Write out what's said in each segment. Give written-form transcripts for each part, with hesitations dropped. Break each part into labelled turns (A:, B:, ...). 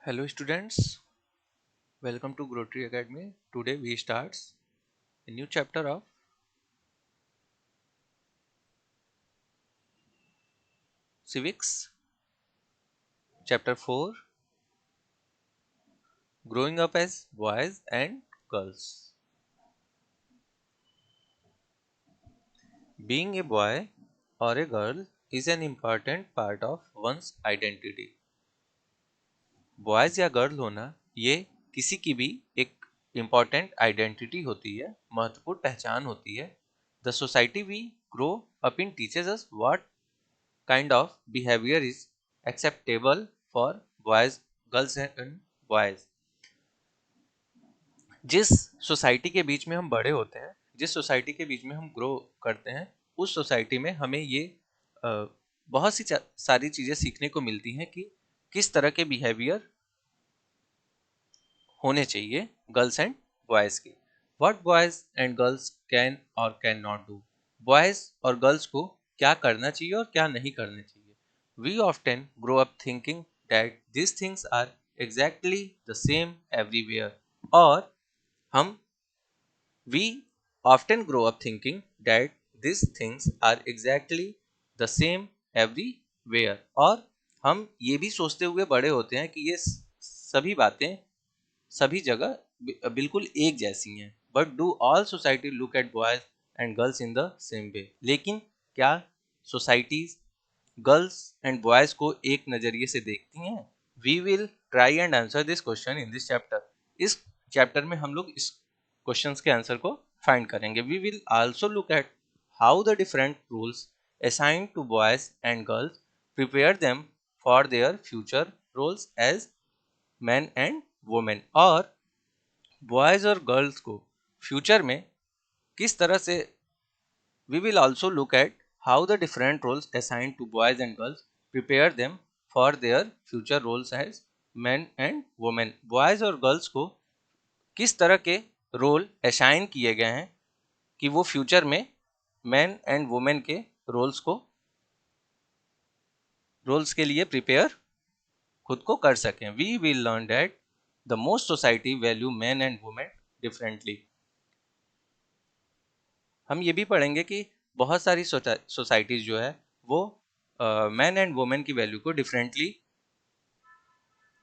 A: Hello students, welcome to Growtree Academy. Today we start a new chapter of civics, chapter 4, growing up as boys and girls. Being a boy or a girl is an important part of one's identity. Boys या girl होना ये किसी की भी एक important identity होती है, महत्वपूर्ण पहचान होती है. The society we grow up in teaches us what kind of behavior is acceptable for boys, girls and boys. जिस सोसाइटी के बीच में हम बड़े होते हैं, जिस सोसाइटी के बीच में हम ग्रो करते हैं, उस सोसाइटी में हमें ये बहुत सी सारी चीज़ें सीखने को मिलती हैं कि किस तरह के बिहेवियर होने चाहिए गर्ल्स एंड बॉयज़ के. What boys and girls can और कैन नॉट डू. बॉयज़ और गर्ल्स को क्या करना चाहिए और क्या नहीं करना चाहिए. We often grow up thinking that these things are exactly the same everywhere. और हम we often grow up thinking that these things are exactly the same everywhere. और हम ये भी सोचते हुए बड़े होते हैं कि ये सभी बातें सभी जगह बिल्कुल एक जैसी हैं. But do all society look at boys and girls in the same way. लेकिन क्या सोसाइटीज गर्ल्स एंड बॉयज को एक नजरिए से देखती हैं? We will try and answer this question in this chapter. इस चैप्टर में हम लोग इस क्वेश्चन के आंसर को फाइंड करेंगे. We will also look at how the different roles assigned to boys and girls prepare them for their future roles as men and women. और boys और गर्ल्स को फ्यूचर में किस तरह से we will also look at how the different roles assigned to boys and girls prepare them for their future roles as men and women. Boys और girls को किस तरह के रोल असाइन किए गए हैं कि वो फ्यूचर में मैन एंड वुमेन के रोल्स के लिए प्रिपेयर खुद को कर सकें. We will learn that the most society value man and women differently. हम ये भी पढ़ेंगे कि बहुत सारी सोसाइटीज जो है वो मैन एंड वुमेन की वैल्यू को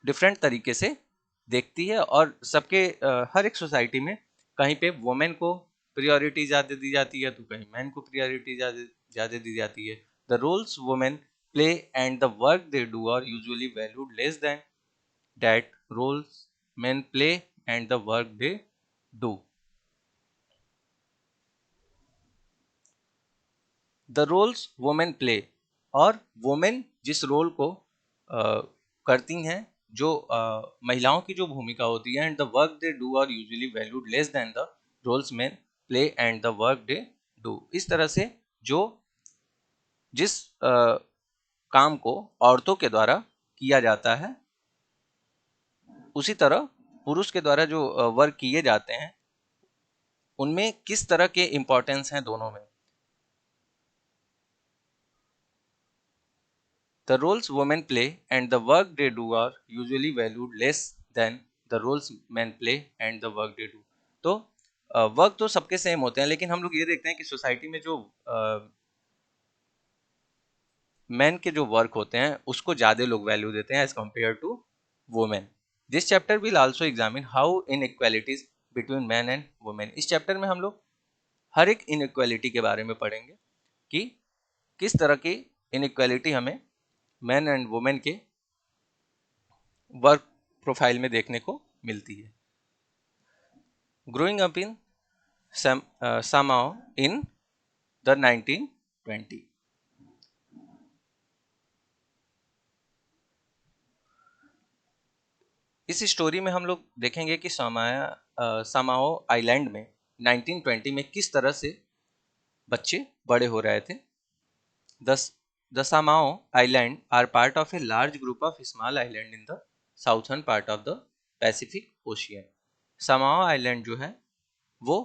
A: डिफरेंट तरीके से देखती है. और सबके हर एक सोसाइटी में कहीं पे वुमेन को प्रियोरिटी ज़्यादा दी जाती है तो कहीं मैन को प्रियोरिटी ज़्यादा दी जाती है. The roles women play and the work they do are usually valued less than that roles men play and the work they do. The roles women play. और वुमेन जिस रोल को करती हैं, जो महिलाओं की जो भूमिका होती है, and the work they do are usually valued less than the roles men play and the work they do. इस तरह से जो जिस काम को औरतों के द्वारा किया जाता है, उसी तरह पुरुष के द्वारा जो वर्क किए जाते हैं उनमें किस तरह के इम्पोर्टेंस हैं दोनों में. The roles women play and the work they do are usually valued less than the roles men play and the work they do. तो वर्क तो सबके सेम होते हैं, लेकिन हम लोग ये देखते हैं कि सोसाइटी में जो मेन के जो वर्क होते हैं उसको ज़्यादा लोग वैल्यू देते हैं as compare to women. This chapter will also examine how inequalities between man and women. इस चैप्टर में हम लोग हर एक इनइक्वालिटी के बारे में पढ़ेंगे कि किस तरह की इनइक्वालिटी हमें मैन एंड वुमेन के वर्क प्रोफाइल में देखने को मिलती है. Growing up in Samoa in the 1920. इस स्टोरी में हम लोग देखेंगे कि समाओ आइलैंड में 1920 में किस तरह से बच्चे बड़े हो रहे थे. The Samoa island are part of a large group of small island in the southern part of the Pacific ocean. Samoa island जो है वो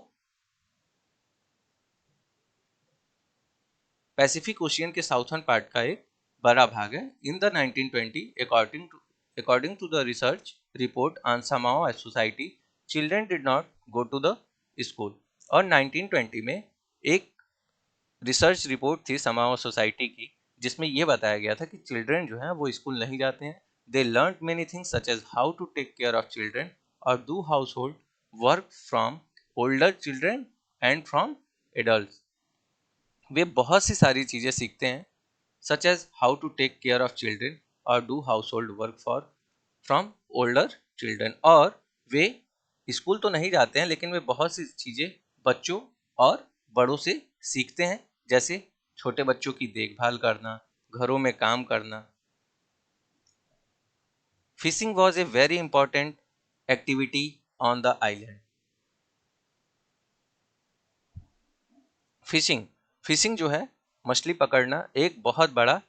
A: पैसिफिक ओशियन के साउथर्न पार्ट का एक बड़ा भाग है. In the 1920 according to the research report on Samao society, children did not go to the school. और 1920 में एक रिसर्च रिपोर्ट थी समाओ सोसाइटी की, जिसमें यह बताया गया था कि चिल्ड्रन जो हैं वो स्कूल नहीं जाते हैं. They learn many things such as how to take care of children और do household work from older children and from adult. वे बहुत सी सारी चीज़ें सीखते हैं, such as how to take care of children और do household work for from older children. और वे स्कूल तो नहीं जाते हैं, लेकिन वे बहुत सी चीज़ें बच्चों और बड़ों से सीखते हैं, जैसे छोटे बच्चों की देखभाल करना, घरों में काम करना. Fishing was a very important activity on the island. Fishing जो है, मछली पकड़ना, एक बहुत बड़ा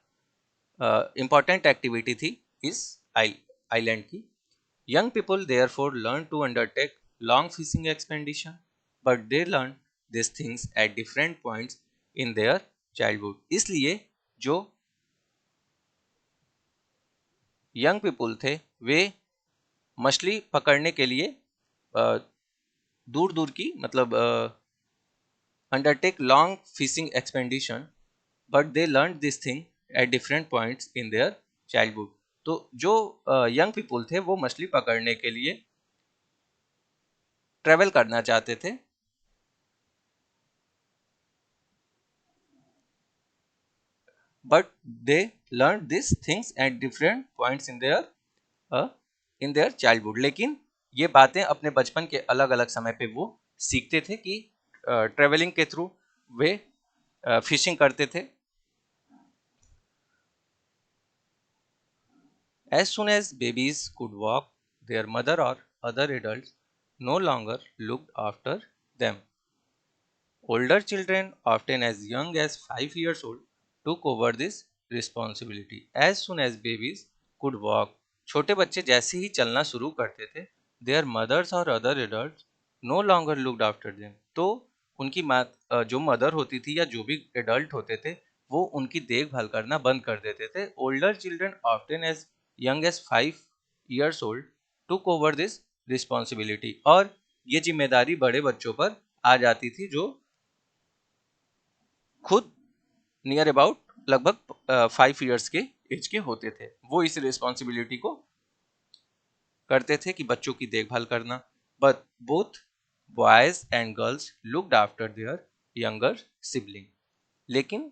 A: इम्पॉर्टेंट एक्टिविटी थी इस आइलैंड की. Young people therefore learn to undertake long fishing expedition, but they learn this things at different points in their childhood. इसलिए जो यंग पीपल थे, वे मछली पकड़ने के लिए दूर दूर की, मतलब undertake long fishing expedition, but they learn this thing at different points in their childhood. तो जो यंग पीपल थे, वो मछली पकड़ने के लिए ट्रेवल करना चाहते थे, but they learn this things at different points in their childhood. लेकिन ये बातें अपने बचपन के अलग अलग समय पे वो सीखते थे कि ट्रेवलिंग के थ्रू वे फिशिंग करते थे. As soon as babies could walk, their mother or other adults no longer looked after them. Older children, often as young as 5 years old, took over this responsibility. As soon as babies could walk, छोटे बच्चे जैसे ही चलना शुरू करते थे, their mothers or other adults no longer looked after them. तो उनकी जो मदर होती थी या जो भी एडल्ट होते थे, वो उनकी देखभाल करना बंद कर देते थे. Older children, often as young as 5 years old, took over this responsibility. और ये जिम्मेदारी बड़े बच्चों पर आ जाती थी, जो खुद नियर अबाउट लगभग 5 इयर्स के एज के होते थे. वो इस रिस्पॉन्सिबिलिटी को करते थे कि बच्चों की देखभाल करना. But both boys and girls looked after their younger sibling. लेकिन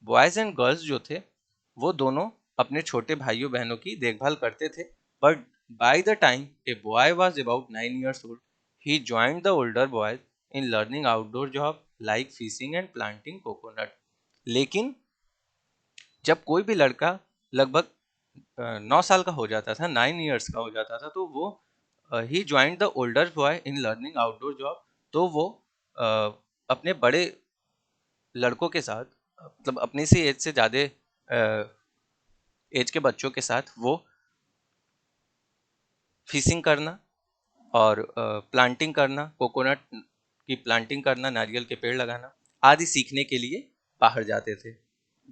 A: बॉयज एंड गर्ल्स जो थे, वो दोनों अपने छोटे भाइयों बहनों की देखभाल करते थे. But by the time a boy was about 9 years old, he joined the older boys in learning outdoor job like fishing and planting coconut. लेकिन जब कोई भी लड़का लगभग 9 साल का हो जाता था, 9 years का हो जाता था, तो वो he joined the older boy in learning outdoor job. तो वो अपने बड़े लड़कों के साथ, मतलब अपनी सी एज से ज़्यादा एज के बच्चों के साथ वो फिशिंग करना और प्लांटिंग करना, कोकोनट की प्लांटिंग करना, नारियल के पेड़ लगाना आदि सीखने के लिए बाहर जाते थे.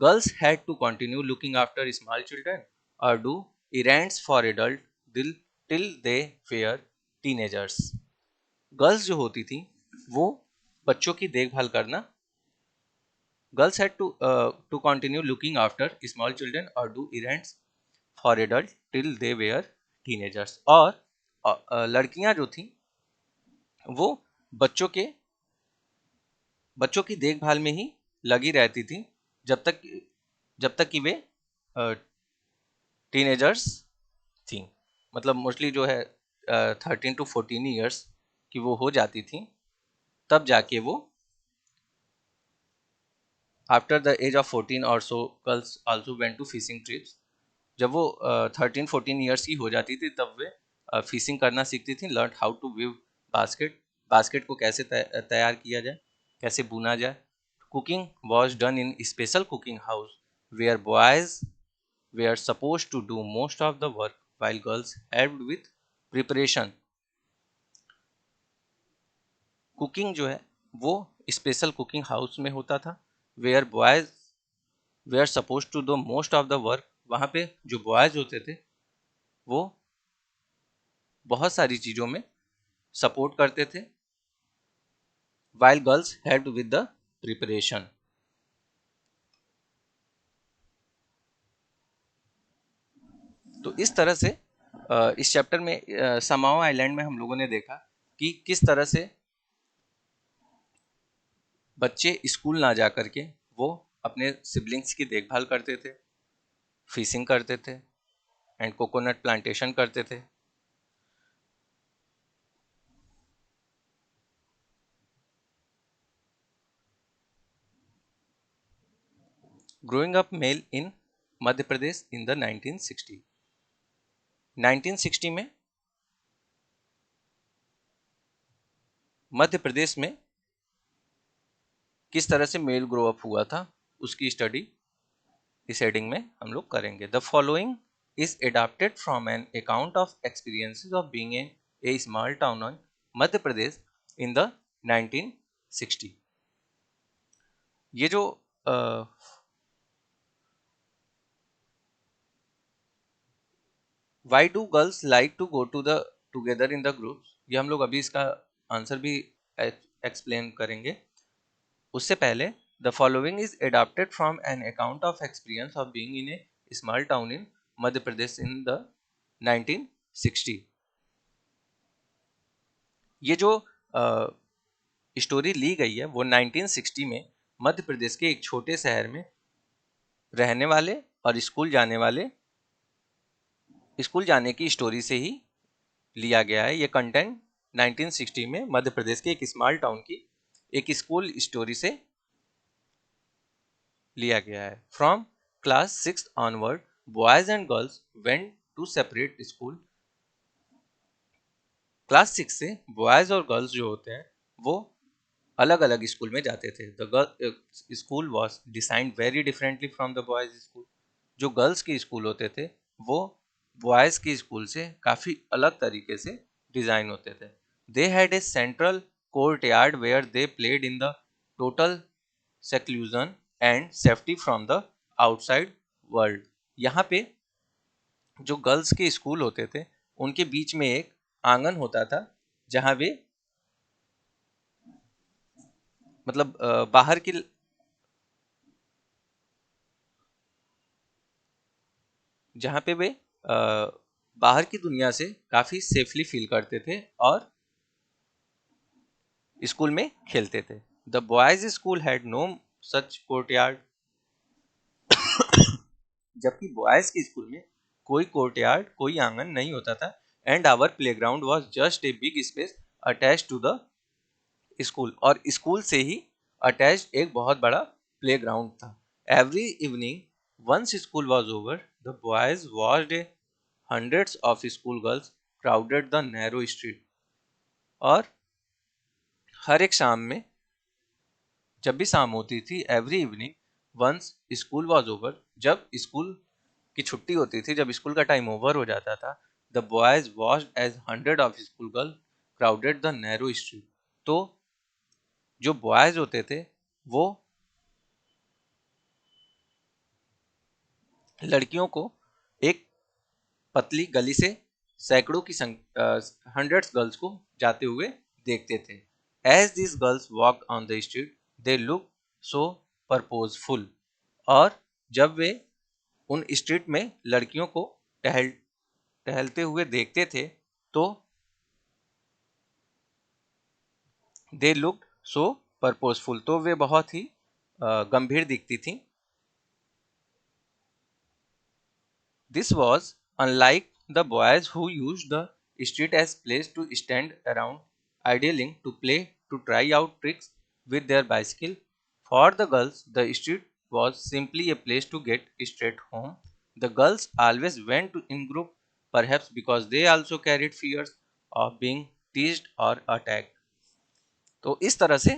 A: Girls had to continue looking after small children और do errands for adult till they were teenagers. Girls जो होती थी, वो बच्चों की देखभाल करना, girls had to continue looking after small children और do errands for adult till they were teenagers. और लड़कियां जो थी, वो बच्चों की देखभाल में ही लगी रहती थी, जब तक कि वे टीनेजर्स थी. मतलब मोस्टली जो है 13 to 14 years की वो हो जाती थी, तब जाके वो आफ्टर द एज ऑफ 14 और so girls also went to fishing trips. जब वो 13-14 years की हो जाती थी, तब वे फिशिंग करना सीखती थी. Learn how to weave basket को कैसे तैयार किया जाए, कैसे बुना जाए. Cooking was done in special cooking house where boys were suppose to do most of the work while girls helped with preparation. Cooking जो है, वो स्पेशल कुकिंग हाउस में होता था. Where boys were suppose to do most of the work, वहाँ पे जो boys होते थे, वो बहुत सारी चीज़ों में सपोर्ट करते थे, while girls helped with the preparation. तो इस तरह से इस चैप्टर में समाओ आइलैंड में हम लोगों ने देखा कि किस तरह से बच्चे स्कूल ना जा करके वो अपने सिबलिंग्स की देखभाल करते थे, फिशिंग करते थे एंड कोकोनट प्लांटेशन करते थे। Growing up male in Madhya Pradesh in the 1960। 1960 में मध्य प्रदेश में किस तरह से मेल ग्रो अप हुआ था उसकी स्टडी इस हेडिंग में हम लोग करेंगे। The following is adapted from an account of experiences of being in a small town on Madhya Pradesh in the 1960। ये जो why do girls like to go to the together in the groups, ये हम लोग अभी इसका आंसर भी explain करेंगे। उससे पहले the following is adapted from an account of experience of being in a small town in Madhya Pradesh in the 1960। ये जो स्टोरी ली गई है वो 1960 में मध्य प्रदेश के एक छोटे शहर में रहने वाले और स्कूल जाने की स्टोरी से ही लिया गया है। ये कंटेंट 1960 में मध्य प्रदेश के एक स्मॉल टाउन की एक स्कूल स्टोरी से लिया गया है। From class 6 onward boys and girls went to separate school. Class 6 से बॉयज और गर्ल्स जो होते हैं वो अलग अलग स्कूल में जाते थे। The school was designed very differently from the boys school. जो गर्ल्स के स्कूल होते थे वो बॉयज के स्कूल से काफ़ी अलग तरीके से डिज़ाइन होते थे। They had a central courtyard where they played in the total seclusion and safety from the outside world. यहाँ पे जो गर्ल्स के स्कूल होते थे उनके बीच में एक आंगन होता था जहाँ वे मतलब बाहर की जहाँ पे वे बाहर की दुनिया से काफ़ी सेफली फील करते थे और स्कूल में खेलते थे। The boys school had no such courtyard, जबकि बॉयज के स्कूल में कोई कोर्टयार्ड कोई आंगन नहीं होता था। And our playground was just a big space attach to the school, और स्कूल से ही अटैच एक बहुत बड़ा प्लेग्राउंड था। Every evening once school was over the boys watched a hundreds of school girls crowded the narrow street। और हर एक शाम में जब भी शाम होती थी every evening once school was over, जब स्कूल की छुट्टी होती थी, जब स्कूल का टाइम ओवर हो जाता था, the boys watched as hundred of school girl crowded the narrow street. तो जो बॉयज होते थे वो लड़कियों को एक पतली गली से सैकड़ों की हंड्रेड्स गर्ल्स को जाते हुए देखते थे। As this girls walk on the street they look so purposeful. और जब वे उन स्ट्रीट में लड़कियों को टहलते हुए देखते थे तो दे लुक सो पर्पोजफुल, तो वे बहुत ही गंभीर दिखती थी। This was unlike the boys who used the street as place to stand around idling, to play, to try out tricks with their bicycle. For the girls, the street was simply a place to get straight home. The girls always went in group, perhaps because they also carried fears of being teased or attacked. तो इस तरह से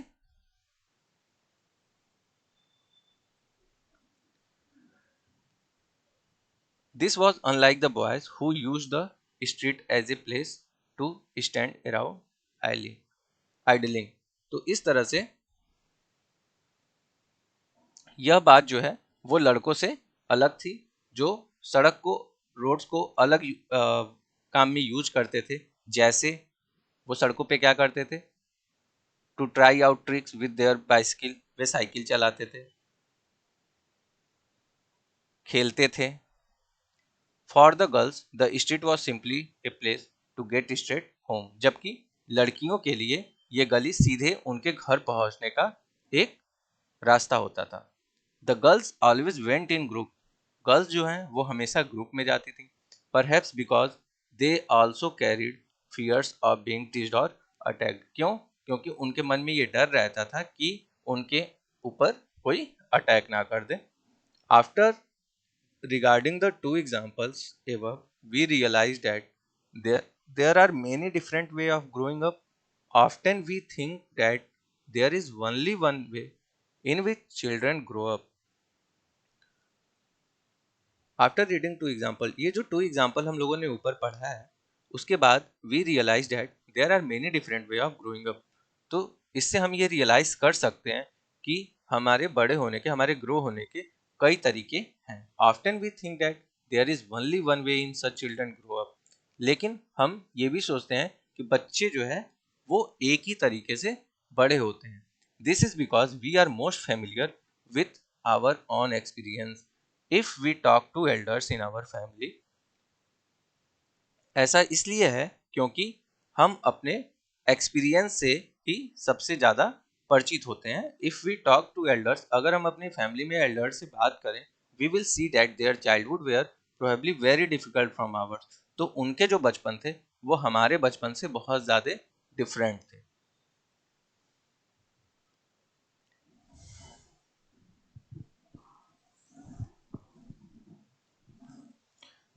A: this was unlike the boys who used the street as a place to stand around idling। तो इस तरह से यह बात जो है वो लड़कों से अलग थी जो सड़क को रोड्स को अलग काम में यूज करते थे। जैसे वो सड़कों पे क्या करते थे, to try out tricks with their bicycle, वे साइकिल चलाते थे, खेलते थे। For the girls the street was simply a place to get straight home, जबकि लड़कियों के लिए ये गली सीधे उनके घर पहुंचने का एक रास्ता होता था। The girls always went in group, girls जो हैं वो हमेशा ग्रुप में जाती थी। Perhaps because they also carried fears of being teased और अटैक्ड, क्यों? क्योंकि उनके मन में ये डर रहता था कि उनके ऊपर कोई अटैक ना कर दे। After regarding the two examples above, we realize that there are many different way of growing up. Often we think that there is only one way in which children grow up. After reading two example, ये जो to example हम लोगों ने ऊपर पढ़ा है, उसके बाद we realize that there are many different way of growing up. तो इससे हम ये रियलाइज कर सकते हैं कि हमारे बड़े होने के, हमारे ग्रो होने के कई तरीके हैं। Often we think that there is only one way in such children grow up, लेकिन हम ये भी सोचते हैं कि बच्चे जो है वो एक ही तरीके से बड़े होते हैं। This is because we are most familiar with our own experience if we talk to elders in our family. ऐसा इसलिए है क्योंकि हम अपने एक्सपीरियंस से ही सबसे ज़्यादा परिचित होते हैं। If we talk to elders, अगर हम अपनी फैमिली में एल्डर्स से बात करें, we will see that their childhood were probably very difficult from ours, तो उनके जो बचपन थे वो हमारे बचपन से बहुत ज़्यादा डिफरेंट थे।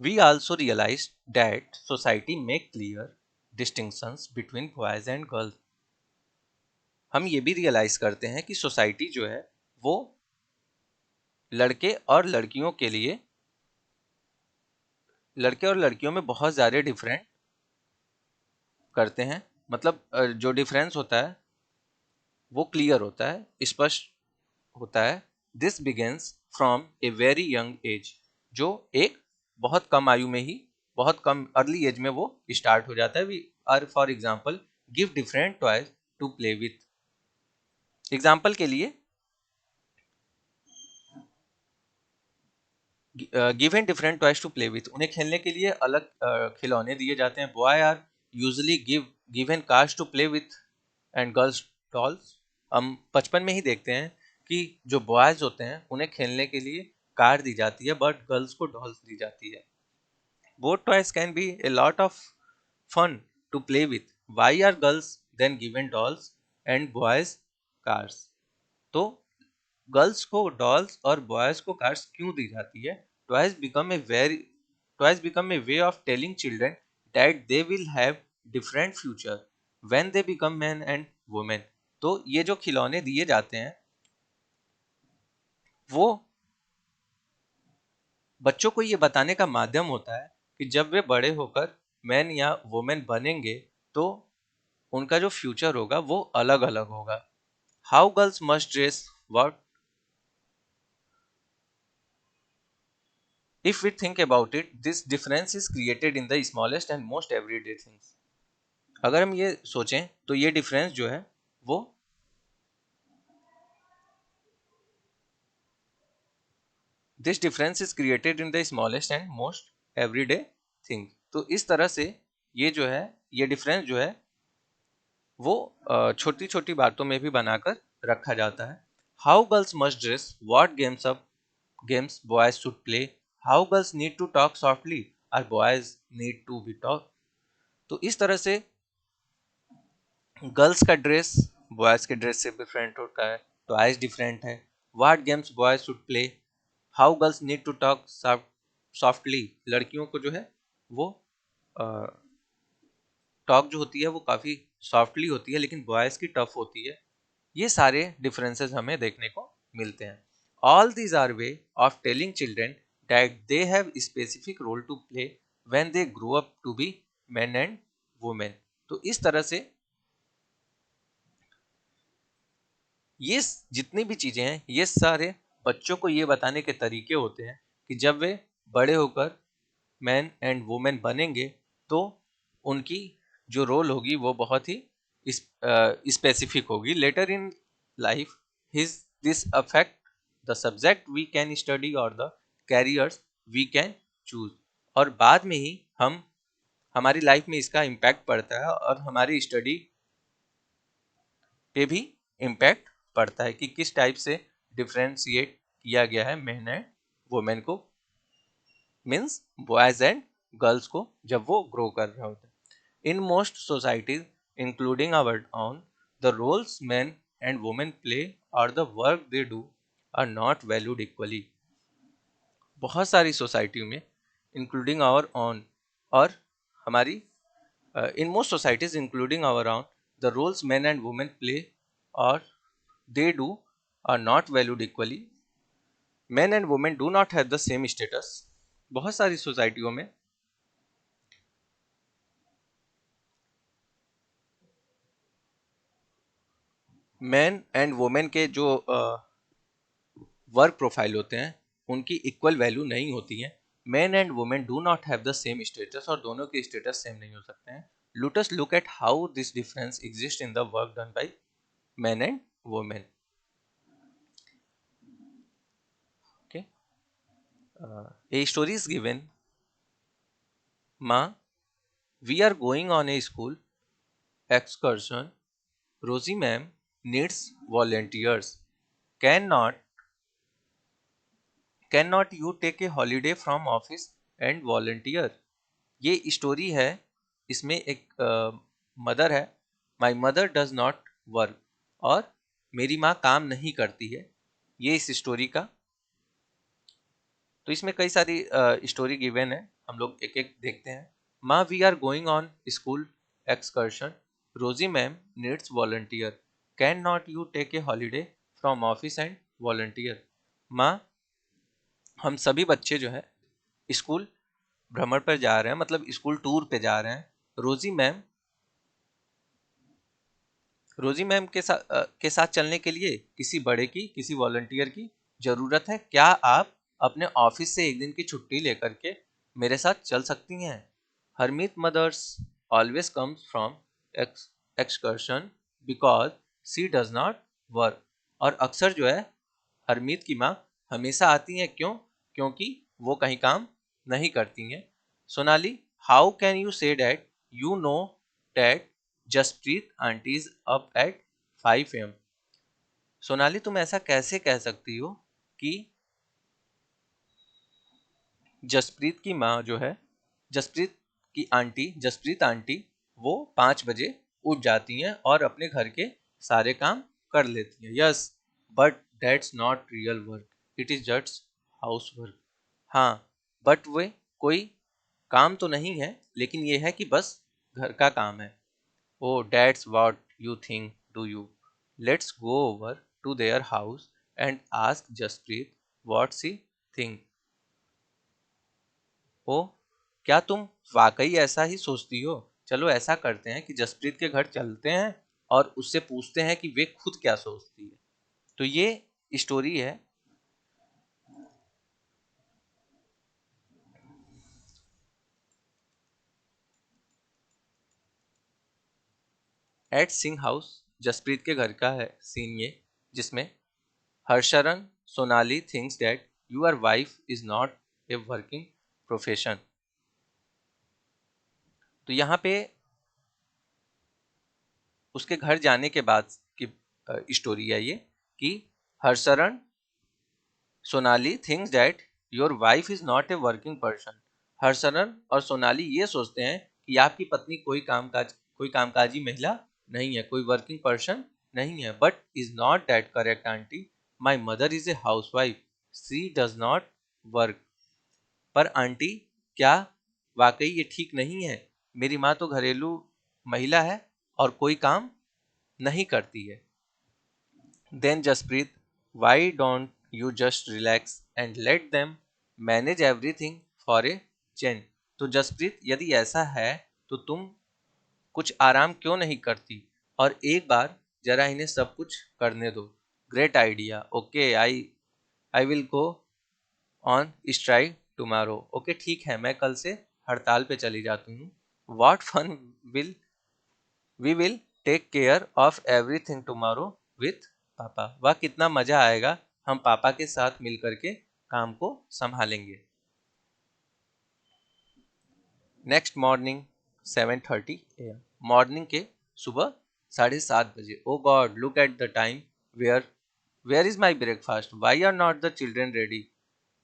A: We also realized that society make clear distinctions between boys and girls. हम ये भी रियलाइज करते हैं कि सोसाइटी जो है वो लड़के और लड़कियों के लिए, लड़के और लड़कियों में बहुत ज़्यादा डिफरेंट करते हैं। मतलब जो डिफरेंस होता है वो क्लियर होता है, स्पष्ट होता है। This begins from a very young age, जो एक बहुत कम आयु में ही, बहुत कम अर्ली एज में वो स्टार्ट हो जाता है। We are for example give different toys to play with. Example के लिए given different toys to play with, उन्हें खेलने के लिए अलग खिलौने दिए जाते हैं। Boy are usually given cars to play with and girls dolls. हम बचपन में ही देखते हैं कि जो बॉयज होते हैं उन्हें खेलने के लिए कार दी जाती है, बट गर्ल्स को डॉल्स दी जाती है। Both toys can be a lot of fun to play with, why are girls then given dolls and boys cars? तो गर्ल्स को डॉल्स और बॉयज को कार्स क्यों दी जाती है? Toys become a very toys become a way of telling children that they will have different future when they become man and women. तो ये जो खिलौने दिए जाते हैं वो बच्चों को ये बताने का माध्यम होता है कि जब वे बड़े होकर मैन या वुमेन बनेंगे तो उनका जो फ्यूचर होगा वो अलग अलग होगा। How girls must dress, what, if we think about it, this difference is created in the smallest and most everyday things. अगर हम ये सोचें तो ये डिफरेंस जो है वो this difference is created in the smallest and most everyday thing. तो इस तरह से ये जो है, ये डिफरेंस जो है वो छोटी छोटी बातों में भी बनाकर रखा जाता है। How girls must dress, what games boys should play, how girls need to talk softly और boys need to be talk. तो इस तरह से गर्ल्स का ड्रेस बॉयज के ड्रेस से डिफरेंट होता है, टॉयज डिफरेंट है। What games boys should play, how girls need to talk softly, लड़कियों को जो है वो टॉक जो होती है वो काफ़ी सॉफ्टली होती है, लेकिन बॉयज़ की टफ होती है। ये सारे डिफरेंसेस हमें देखने को मिलते हैं। All these are way of telling children that they have specific role to play when they grow up to be men and women. तो इस तरह से ये जितनी भी चीज़ें हैं ये सारे बच्चों को ये बताने के तरीके होते हैं कि जब वे बड़े होकर मैन एंड वुमेन बनेंगे तो उनकी जो रोल होगी वो बहुत ही स्पेसिफिक होगी. Later in life his this affect the subject we can study और the careers we can choose. और बाद में ही हम हमारी लाइफ में इसका इम्पैक्ट पड़ता है और हमारी स्टडी पे भी इम्पैक्ट पड़ता है कि किस टाइप से डिफ्रेंशिएट किया गया है मैन एंड वुमेन को, मीन्स बॉयज एंड गर्ल्स को जब वो ग्रो कर रहे होते हैं. In most societies including our own the roles man and women play और the work they do are not valued equally. बहुत सारी सोसाइटियों में इंक्लूडिंग आवर ओन और हमारी in most societies including our own the roles men and women play or they do are not valued equally. Men and women do not have the same status. बहुत सारी सोसाइटियों में man and women के जो work profile होते हैं उनकी equal value नहीं होती है. Man and women do not have the same status और दोनों के स्टेटस सेम नहीं हो सकते हैं. Let us look at how this difference exists in the work done by men and women. Okay. A story is given. Ma, we are going on a school excursion. Rosie ma'am needs volunteers. Cannot cannot you take a holiday from office and volunteer? ये story है. इसमें एक mother है. My mother does not work. और मेरी माँ काम नहीं करती है. ये इस स्टोरी का. तो इसमें कई सारी स्टोरी गिवन है. हम लोग एक एक देखते हैं. माँ we are going on school excursion. Rosie ma'am needs volunteer. Can not you take a holiday from office and volunteer. माँ हम सभी बच्चे जो है स्कूल भ्रमण पर जा रहे हैं, मतलब स्कूल टूर पे जा रहे हैं. रोजी मैम के साथ चलने के लिए किसी बड़े की, किसी वॉलंटियर की जरूरत है. क्या आप अपने ऑफिस से एक दिन की छुट्टी लेकर के मेरे साथ चल सकती हैं? Harmeet mothers always comes from excursion because she does not work. और अक्सर जो है हरमीत की माँ हमेशा आती हैं. क्यों? क्योंकि वो कहीं काम नहीं करती हैं. Sonali, how can you say that you know that Jaspreet aunty is up at 5 AM. Sonali, तुम ऐसा कैसे कह सकती हो कि जसप्रीत की माँ जो है, जसप्रीत आंटी वो 5 बजे उठ जाती हैं और अपने घर के सारे काम कर लेती हैं. Yes, but that's not real work, it is just house work. हाँ, बट वे कोई काम तो नहीं है, लेकिन ये है कि बस घर का काम है. Oh, that's what you think, do you? Let's go over to their house and ask Jasprit what she think. Oh, क्या तुम वाकई ऐसा ही सोचती हो? चलो ऐसा करते हैं कि जसप्रीत के घर चलते हैं और उससे पूछते हैं कि वे खुद क्या सोचती है. तो ये स्टोरी है. एट सिंह हाउस, जसप्रीत के घर का है सीन ये, जिसमें Harsharan Sonali thinks that your wife is not a working profession. तो यहाँ पे उसके घर जाने के बाद की स्टोरी है ये कि Harsharan Sonali thinks that your wife is not a working person. Harsharan और सोनाली ये सोचते हैं कि आपकी पत्नी कोई कामकाजी महिला नहीं है, कोई वर्किंग पर्सन नहीं है. But is not that correct aunty. My mother is a housewife. She does not work. पर आंटी, क्या वाकई ये ठीक नहीं है? मेरी माँ तो घरेलू महिला है और कोई काम नहीं करती है. Then Jaspreet, why don't you just relax and let them manage everything for a change. तो जसप्रीत, यदि ऐसा है तो तुम कुछ आराम क्यों नहीं करती और एक बार जरा इन्हें सब कुछ करने दो. Great idea. Okay, I will go on strike tomorrow. Okay ठीक है, मैं कल से हड़ताल पे चली जाती हूँ। What fun will we will take care of everything tomorrow with पापा। वह कितना मजा आएगा, हम पापा के साथ मिल करके काम को संभालेंगे। Next morning 7:30 AM। मॉर्निंग के सुबह 7:30 बजे। Oh God, look at the time. Where where is my breakfast? Why are not the children ready?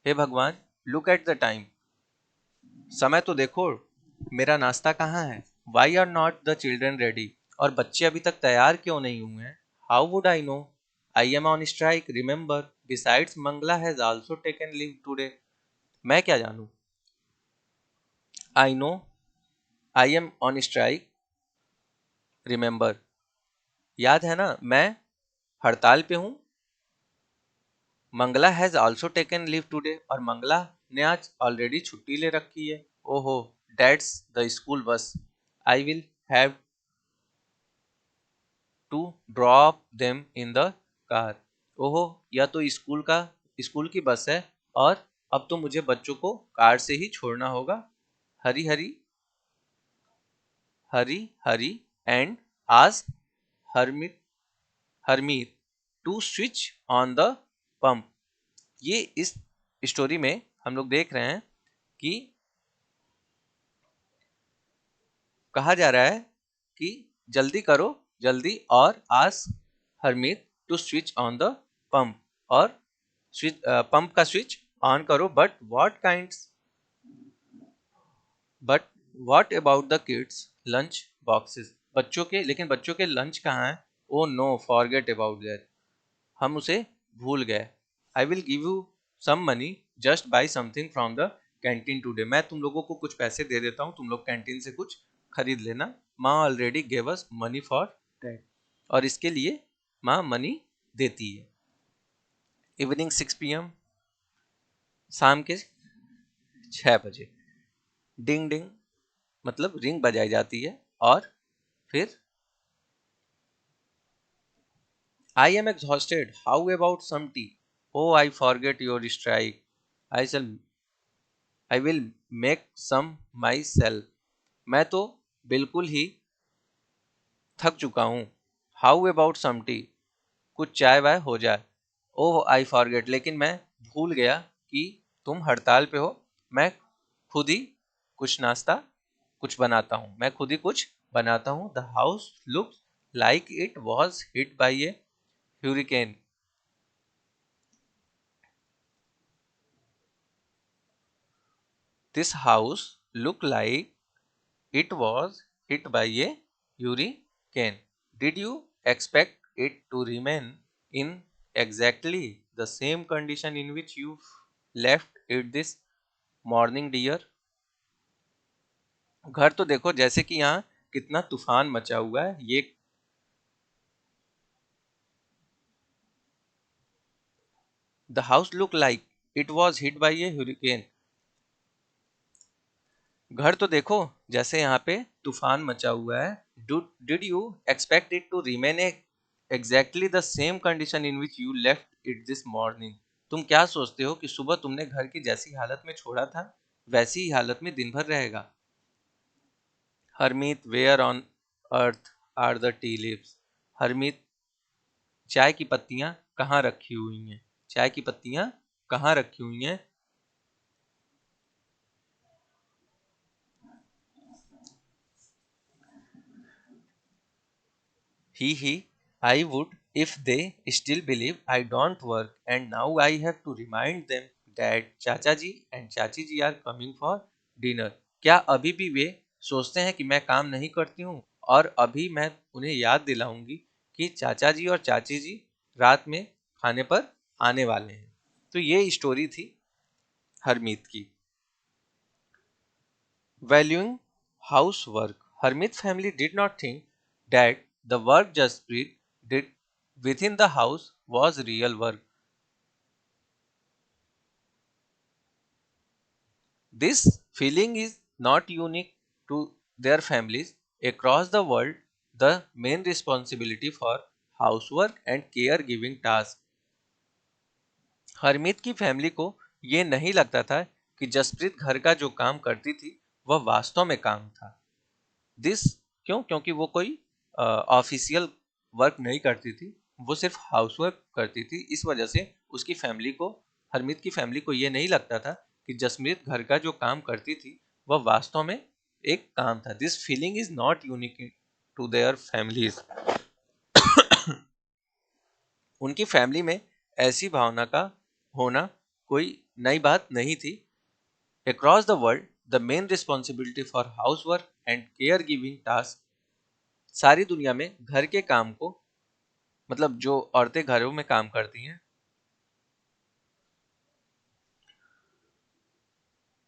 A: हे भगवान, लुक एट द टाइम। समय तो देखो, मेरा नाश्ता कहाँ है? Why are not the children ready? और बच्चे अभी तक तैयार क्यों नहीं हुए हैं? How would I know? I am on strike, remember. Besides Mangala has also taken leave today. मैं क्या जानूं? I know I am on strike, remember. याद है ना, मैं हड़ताल पे हूँ। Mangala has also taken leave today, और मंगला ने आज ऑलरेडी छुट्टी ले रखी है। ओहो, that's the school bus. I will have to drop them in the car. ओहो, यह तो स्कूल की बस है, और अब तो मुझे बच्चों को कार से ही छोड़ना होगा। Hari Hari Hari hurry and ask Harmit Harmeet to switch on the pump. ये इस स्टोरी में हम लोग देख रहे हैं कि कहा जा रहा है कि जल्दी करो, जल्दी, और ask Harmeet to switch on the pump, और पंप का स्विच ऑन करो। But what about the kids lunch boxes? बच्चों के लंच कहाँ है? Oh no, forget about that. हम उसे भूल गए। I will give you some money, just buy something from the canteen today. मैं तुम लोगों को कुछ पैसे दे देता हूँ, तुम लोग कैंटीन से कुछ खरीद लेना। माँ already gave us money for that, और इसके लिए माँ मनी देती है। इवनिंग 6 PM, शाम के 6 बजे। डिंग डिंग, मतलब रिंग बजाई जाती है, और फिर I am exhausted, how about some tea? Oh I forget your strike, I shall I will make some myself. मैं तो बिल्कुल ही थक चुका हूँ। How about some tea? कुछ चाय वाय हो जाए। ओह आई फॉरगेट, लेकिन मैं भूल गया कि तुम हड़ताल पे हो। मैं खुद ही कुछ नाश्ता कुछ बनाता हूँ, मैं खुद ही कुछ बनाता हूँ। The house looks like it was hit by A hurricane. This house looked like it was hit by a hurricane. Did you expect it to remain in exactly the same condition in which you left it this morning, dear? घर तो देखो, जैसे कि यहाँ कितना तूफान मचा हुआ है। ये the house looked like it was hit by a hurricane. घर तो देखो, जैसे यहाँ पे तूफान मचा हुआ है। Did you expect it to remain exactly the same condition in which you left it this morning? तुम क्या सोचते हो कि सुबह तुमने घर की जैसी हालत में छोड़ा था, वैसी ही हालत में दिन भर रहेगा? Harmeet, where on earth are the tea leaves? Harmeet, चाय की पत्तियां कहाँ रखी हुई हैं? चाय की पत्तियां कहाँ रखी हुई हैं? He, I would if they still believe I don't work, and now I have to remind them that चाचा जी and चाची जी are coming for dinner. क्या अभी भी वे सोचते हैं कि मैं काम नहीं करती हूँ, और अभी मैं उन्हें याद दिलाऊंगी कि चाचा जी और चाची जी रात में खाने पर आने वाले हैं। तो ये स्टोरी थी हरमीत की। Valuing housework, Hermit's family did not think that the work Jaspreet did within the house was real work. This feeling is not unique to their families. Across the world, the main responsibility for housework and caregiving tasks, Harmeet की family को ये नहीं लगता था कि जसप्रीत घर का जो काम करती थी वह वास्तव में काम था। दिस क्यों? क्योंकि वो कोई ऑफिशियल वर्क नहीं करती थी, वो सिर्फ हाउसवर्क करती थी। इस वजह से उसकी फैमिली को, हरमीत की फैमिली को ये नहीं लगता था कि जसमीत घर का जो काम करती थी वह वास्तव में एक काम था। This feeling is not unique to their families. उनकी फैमिली में ऐसी भावना का होना कोई नई बात नहीं थी। Across the world the main responsibility for house work and care giving task, सारी दुनिया में घर के काम को, मतलब जो औरतें घरों में काम करती हैं,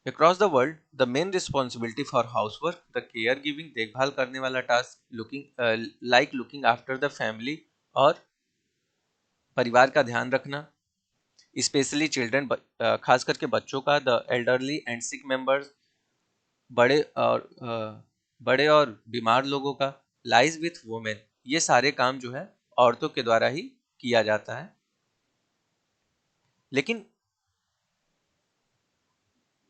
A: across the world the main responsibility for house work the care giving, देखभाल करने वाला task, looking like looking after the family, और परिवार का ध्यान रखना, स्पेशली चिल्ड्रन, खास करके बच्चों का, the elderly and sick members, बड़े और बड़े और बीमार लोगों का, लाइज विथ वुमेन, ये सारे काम जो है औरतों के द्वारा ही किया जाता है। लेकिन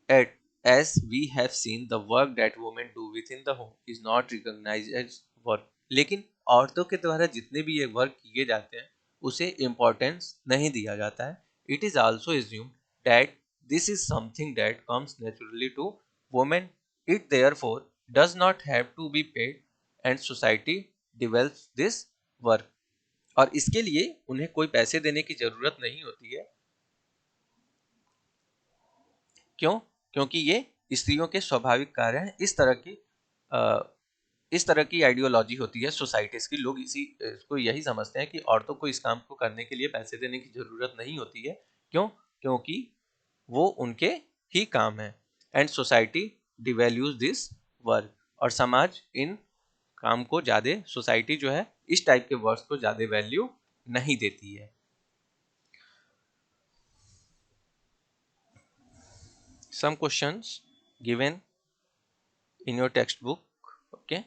A: At, as we have seen, the work that women do within the home is not recognized as work. लेकिन औरतों के द्वारा जितने भी ये वर्क किए जाते हैं उसे इम्पोर्टेंस नहीं दिया जाता है। It is also assumed that this is something that comes naturally to women. It therefore does not have to be paid and society develops this work. और इसके लिए उन्हें कोई पैसे देने की जरूरत नहीं होती है। क्यों? क्योंकि ये स्त्रियों के स्वाभाविक कार्य हैं। इस तरह की आइडियोलॉजी होती है सोसाइटीज की। लोग इसी इसको यही समझते हैं कि औरतों को इस काम को करने के लिए पैसे देने की जरूरत नहीं होती है। क्यों? क्योंकि वो उनके ही काम है। एंड सोसाइटी डिवैल्यूज दिस वर्क, और समाज इन काम को ज्यादा, सोसाइटी जो है इस टाइप के वर्क को ज्यादा वैल्यू नहीं देती है। Some questions given in your textbook. Okay.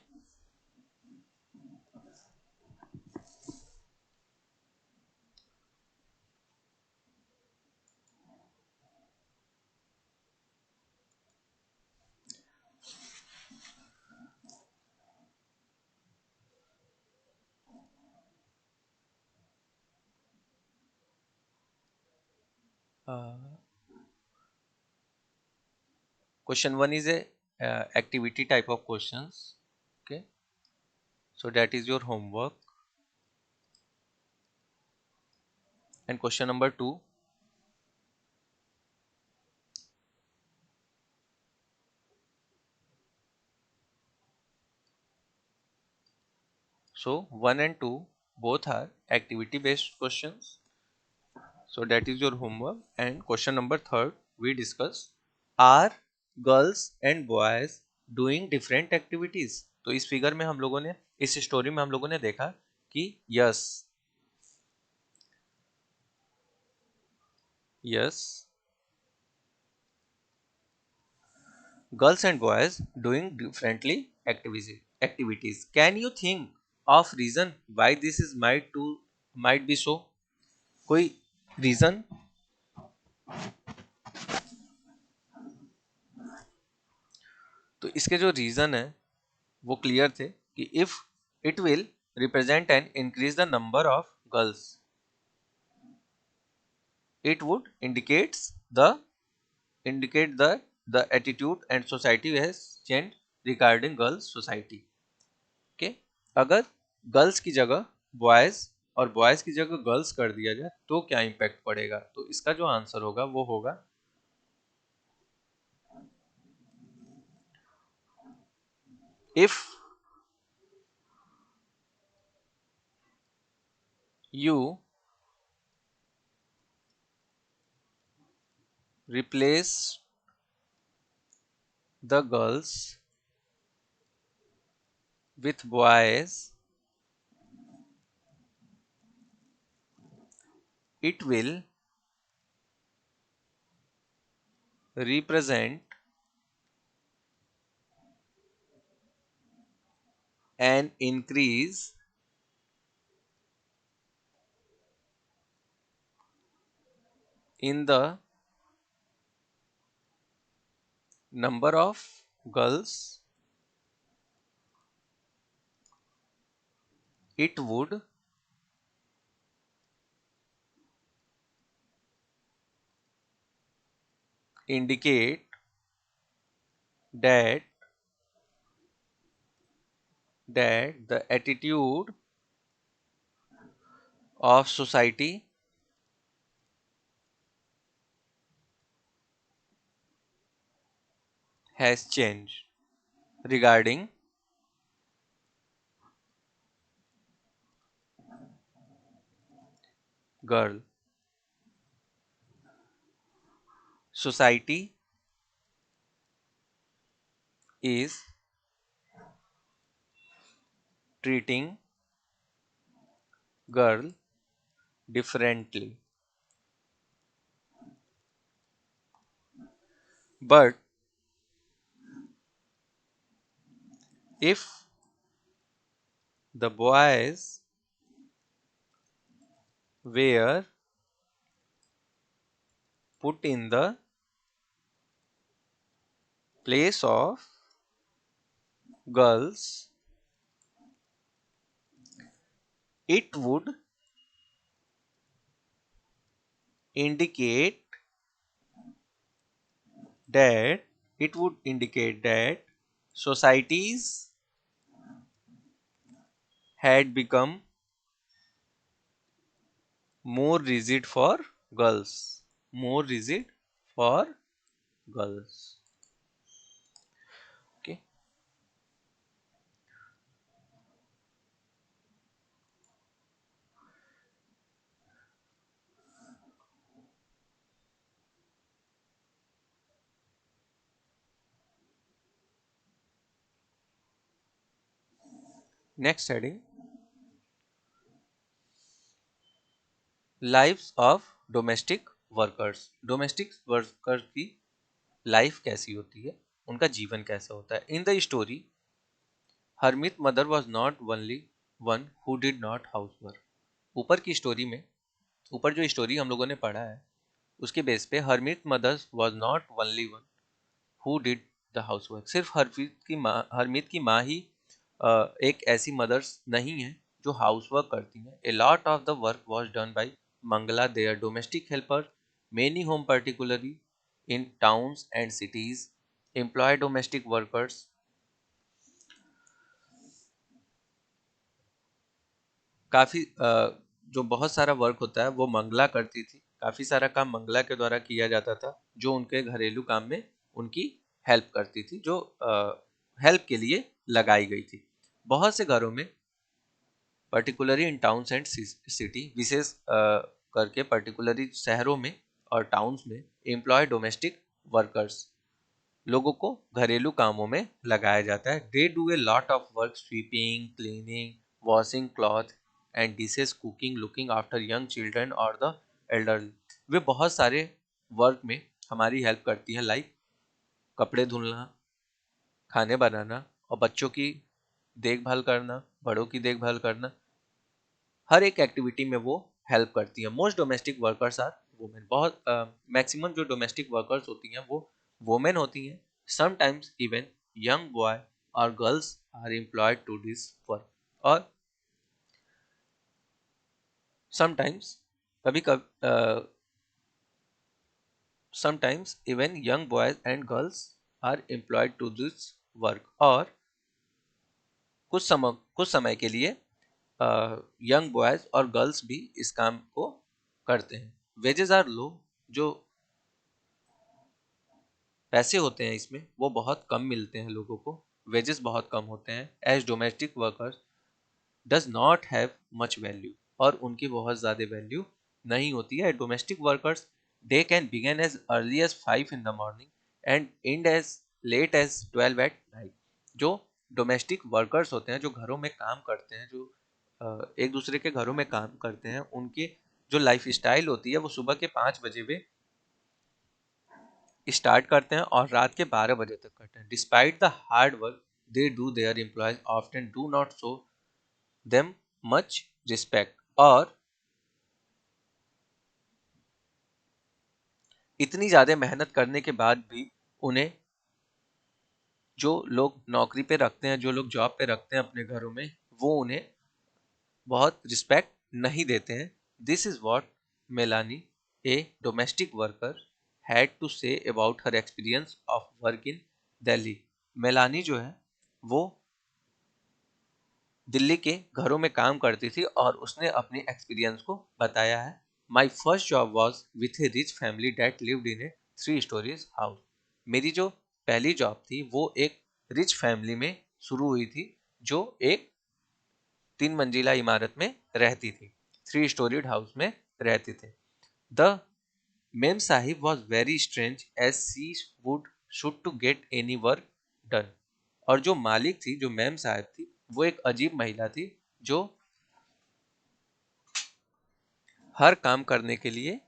A: Uh, Question 1 is a activity type of questions. Okay. So that is your homework. And question number 2. So 1 and 2 both are activity based questions. So that is your homework. And question number 3 we discuss, are girls and boys doing different activities? तो इस figure में हम लोगों ने, इस story में हम लोगों ने देखा कि yes, girls and boys doing differently activities. Can you think of reason why this is might be so? कोई रीजन? तो इसके जो रीजन है वो क्लियर थे कि if it will represent and increase the number of girls, it would the indicate the attitude and society has changed regarding girls society. Okay, अगर girls की जगह बॉयज और बॉयज की जगह गर्ल्स कर दिया जाए तो क्या इम्पैक्ट पड़ेगा? तो इसका जो आंसर होगा वो होगा, if you replace the girls with boys, it will represent an increase in the number of girls it would indicate that the attitude of society has changed regarding girl. Society is treating girl differently. But if the boys were put in the place of girls, it would indicate that societies had become more rigid for girls. More rigid for girls. Okay. Next heading, lives of domestic workers. Domestic worker की life कैसी होती है, उनका जीवन कैसा होता है. In the story Harmeet mother was not only one who did not house work. ऊपर की स्टोरी में, ऊपर जो स्टोरी हम लोगों ने पढ़ा है उसके बेस पे Harmeet mother was not only one who did the house work. सिर्फ हरमीत की माँ ही एक ऐसी मदर्स नहीं है जो हाउस वर्क करती हैं. A lot of the work was done by Mangala their domestic helper. Many home particularly in towns and cities employ domestic workers. काफ़ी जो बहुत सारा वर्क होता है वो मंगला करती थी. काफ़ी सारा काम मंगला के द्वारा किया जाता था जो उनके घरेलू काम में उनकी हेल्प करती थी, जो हेल्प के लिए लगाई गई थी. बहुत से घरों में particularly in towns and city, विशेष करके पर्टिकुलरली शहरों में और टाउन्स में एम्प्लॉय डोमेस्टिक वर्कर्स, लोगों को घरेलू कामों में लगाया जाता है. They do a lot of work, sweeping, cleaning, washing cloth and dishes, cooking, looking after young children और द एल्डरली. वे बहुत सारे वर्क में हमारी हेल्प करती है, लाइक कपड़े धुलना, खाने बनाना और बच्चों की देखभाल करना, बड़ों की देखभाल करना. हर एक एक्टिविटी में वो हेल्प करती है. Most domestic workers are women. बहुत मैक्सिमम जो डोमेस्टिक वर्कर्स होती हैं वो वुमेन होती हैं. समटाइम्स इवन यंग बॉय और girls are employed to this work. और समटाइम्स कभी कभी sometimes even young boys and girls are employed to this work. और कुछ समय के लिए यंग बॉयज और गर्ल्स भी इस काम को करते हैं. वेजेस आर लो. जो पैसे होते हैं इसमें वो बहुत कम मिलते हैं लोगों को. वेजेस बहुत कम होते हैं. As domestic workers does not have much value. और उनकी बहुत ज़्यादा वैल्यू नहीं होती है. Domestic workers day can begin as early as 5 in the morning and end as late as 12 at night. जो डोमेस्टिक वर्कर्स होते हैं, जो घरों में काम करते हैं, जो एक दूसरे के घरों में काम करते हैं, उनकी जो लाइफ स्टाइल होती है वो सुबह के 5 बजे वे स्टार्ट करते हैं और रात के 12 बजे तक करते हैं. Despite the hard work they do, their employees often do not show them much respect. और इतनी ज़्यादा मेहनत करने के बाद भी उन्हें जो लोग नौकरी पे रखते हैं, जो लोग जॉब पे रखते हैं अपने घरों में, वो उन्हें बहुत रिस्पेक्ट नहीं देते हैं। This is what Melani, a domestic worker, had to say about her experience of work in Delhi. Melani जो है वो दिल्ली के घरों में काम करती थी और उसने अपने एक्सपीरियंस को बताया है। My first job was with a rich family that lived in a 3 storeys house. मेरी जो पहली जॉब थी वो एक रिच फैमिली में शुरू हुई थी, जो एक 3 मंजिला इमारत में रहती थी, 3 स्टोरीड हाउस में रहते थे। The memsahib was very strange as she would should to get any work done. और जो मालिक थी, जो मैम साहब थी, वो एक अजीब महिला थी, जो हर काम करने के लिए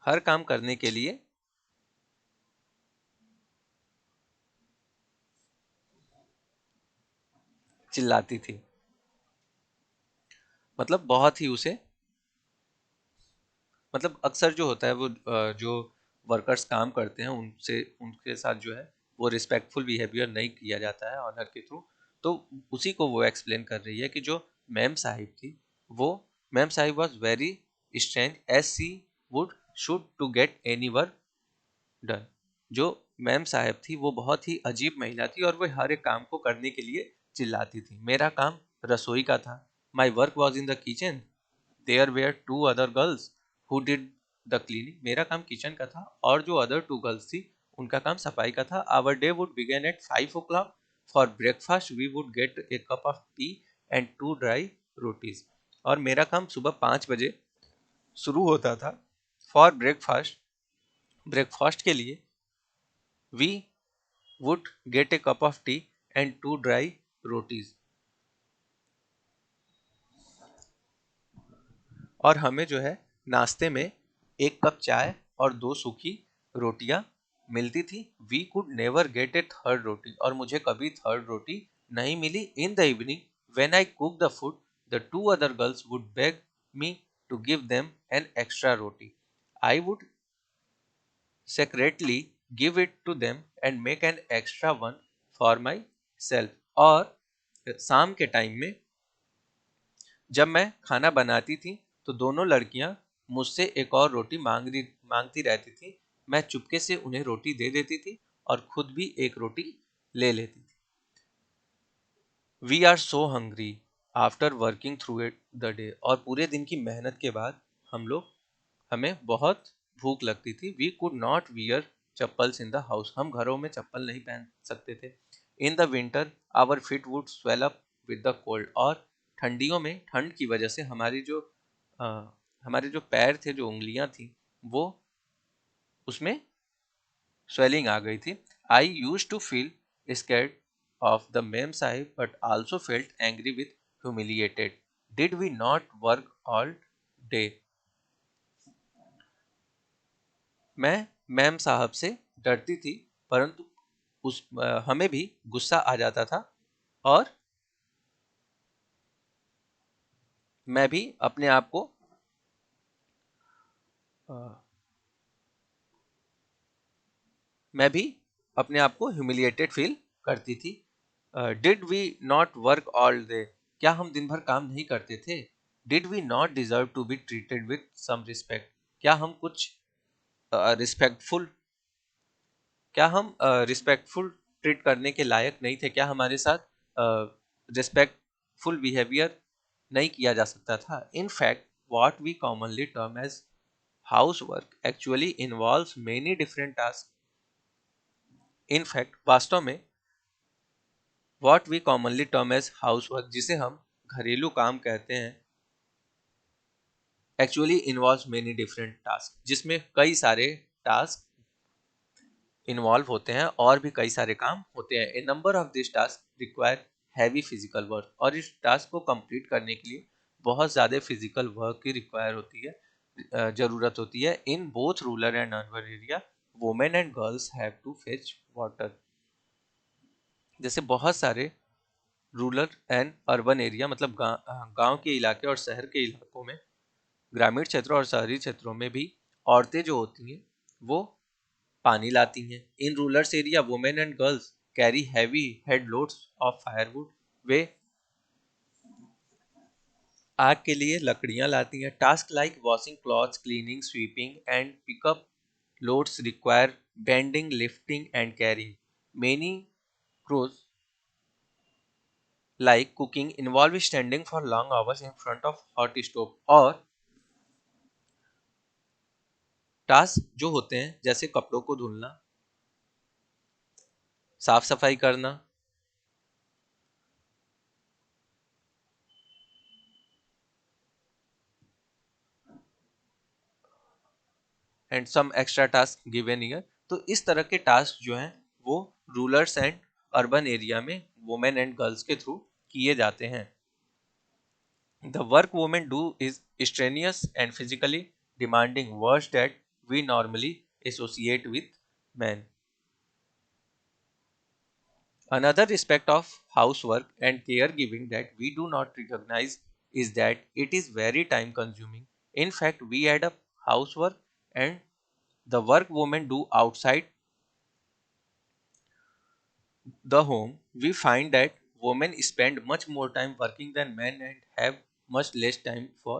A: हर काम करने के लिए चिल्लाती थी। मतलब बहुत ही उसे, मतलब अक्सर जो होता है वो जो वर्कर्स काम करते हैं उनसे, उनके साथ जो है वो रिस्पेक्टफुल बिहेवियर नहीं किया जाता है ऑनर के थ्रू। तो उसी को वो एक्सप्लेन कर रही है कि जो मैम साहिब थी, वो memsahib was very strange as she would should to get any work done. जो मैम साहब थी वो बहुत ही अजीब महिला थी और वो हर एक काम को करने के लिए चिल्लाती थी। मेरा काम रसोई का था। My work was in the kitchen, there were 2 other girls who did the cleaning. मेरा काम किचन का था और जो अदर 2 गर्ल्स थी उनका काम सफाई का था। Our day would begin at 5 o'clock। For breakfast we would get a cup of tea and 2 dry rotis. और मेरा काम सुबह 5 बजे शुरू होता था। फॉर ब्रेकफास्ट, ब्रेकफास्ट के लिए we would get a cup of tea and 2 dry rotis. और हमें जो है नाश्ते में 1 कप चाय और 2 सूखी रोटियां मिलती थी। We could never get a third roti. और मुझे कभी थर्ड रोटी नहीं मिली। In the evening when I cook the food, the 2 other girls would beg me to give them an extra roti. I would secretly give it to them and make an extra one for myself। और शाम के time में जब मैं खाना बनाती थी तो दोनों लड़कियां मुझसे एक और रोटी मांगती रहती थी। मैं चुपके से उन्हें रोटी दे देती थी और खुद भी एक रोटी ले लेती थी। We are so hungry after working through it the day. और पूरे दिन की मेहनत के बाद हमें बहुत भूख लगती थी। We could not wear chappals in the house. हम घरों में चप्पल नहीं पहन सकते थे। In the winter our feet would swell up with the cold. और ठंडियों में ठंड की वजह से अ, हमारे जो पैर थे, जो उंगलियां थी, वो उसमें स्वेलिंग आ गई थी। I used to feel scared of the memsahib but also felt angry with humiliated. Did we not work all day. मैं मैम साहब से डरती थी, परंतु हमें भी गुस्सा आ जाता था। और मैं भी अपने आप को अ, मैं भी अपने आप को ह्यूमिलिएटेड फील करती थी। Did we not work all day. क्या हम दिन भर काम नहीं करते थे। Did we not deserve to be treated with some respect. क्या हम कुछ रिस्पेक्टफुल क्या हम रिस्पेक्टफुल ट्रीट करने के लायक नहीं थे। क्या हमारे साथ रिस्पेक्टफुल बिहेवियर नहीं किया जा सकता था। In fact what we commonly term as house work actually involves many different task. In fact वास्तव में what we commonly term as house work, जिसे हम घरेलू काम कहते हैं, actually involves many different task, जिसमें कई सारे टास्क इन्वॉल्व होते हैं और भी कई सारे काम होते हैं। A number of this task require heavy physical work. और इस टास्क को कंप्लीट करने के लिए बहुत ज़्यादा फिजिकल वर्क की रिक्वायर होती है, ज़रूरत होती है। In both rural and urban area women and girls have to fetch water. जैसे बहुत सारे रूरल एंड अर्बन एरिया, मतलब गांव के इलाके और शहर के इलाकों में, ग्रामीण क्षेत्रों और शहरी क्षेत्रों में भी औरतें जो होती हैं वो पानी लाती हैं। In rural area women and girls carry heavy head loads of firewood. वे आग के लिए लकड़ियां लाती हैं। Task like washing clothes, cleaning, sweeping and pick up loads require bending, lifting and carrying. Many chores like cooking involve standing for long hours in front of hot stove। और task जो होते हैं जैसे कपड़ों को धुलना, साफ सफाई करना and some extra task given here. तो इस तरह के टास्क जो हैं वो रूरल्स एंड अर्बन एरिया में वुमेन एंड गर्ल्स के थ्रू किए जाते हैं। The work women do is strenuous and physically demanding work that we normally associate with men. Another aspect of housework and caregiving that we do not recognize is that it is very time consuming. In fact, we add up housework and the work women do outside the home, we find that women spend much more time working than men and have much less time for